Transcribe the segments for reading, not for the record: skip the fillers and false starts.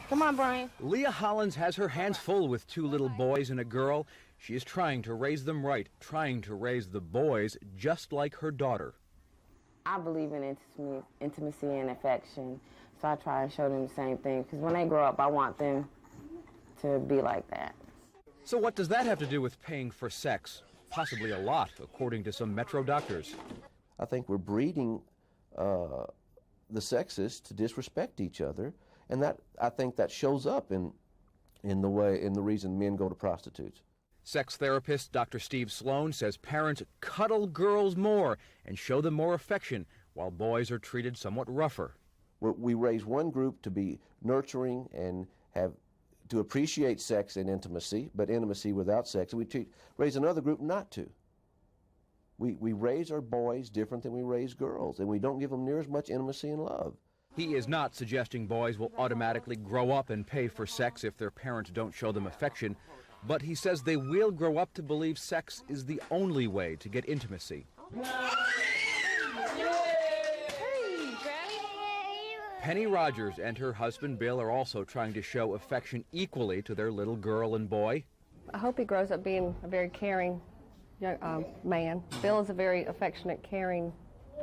Come on, Brian. Leah Hollins has her hands full with two little boys and a girl. She is trying to raise them right, trying to raise the boys just like her daughter. I believe in intimacy and affection, so I try and show them the same thing, because when they grow up, I want them to be like that. So what does that have to do with paying for sex? Possibly a lot, according to some Metro doctors. I think we're breeding the sexes to disrespect each other, and that I think that shows up in the reason men go to prostitutes. Sex therapist Dr. Steve Sloan says parents cuddle girls more and show them more affection, while boys are treated somewhat rougher. We raise one group to be nurturing and to appreciate sex and intimacy, but intimacy without sex. We raise another group not to. We raise our boys different than we raise girls, and we don't give them near as much intimacy and love. He is not suggesting boys will automatically grow up and pay for sex if their parents don't show them affection, but he says they will grow up to believe sex is the only way to get intimacy. Penny Rogers and her husband Bill are also trying to show affection equally to their little girl and boy. I hope he grows up being a very caring young man. Bill is a very affectionate, caring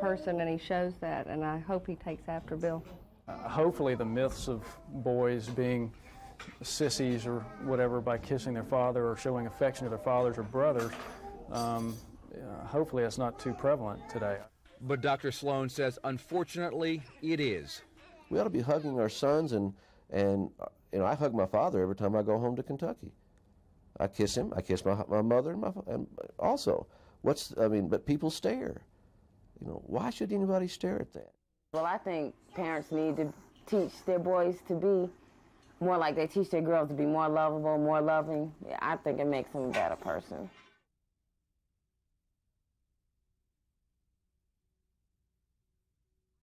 person, and he shows that, and I hope he takes after Bill. Hopefully the myths of boys being sissies or whatever by kissing their father or showing affection to their fathers or brothers, hopefully that's not too prevalent today. But Dr. Sloan says, unfortunately, it is. We ought to be hugging our sons, and I hug my father every time I go home to Kentucky. I kiss him. I kiss my mother, and also, but people stare. Why should anybody stare at that? Well, I think parents need to teach their boys to be more like they teach their girls to be more lovable, more loving. I think it makes them a better person.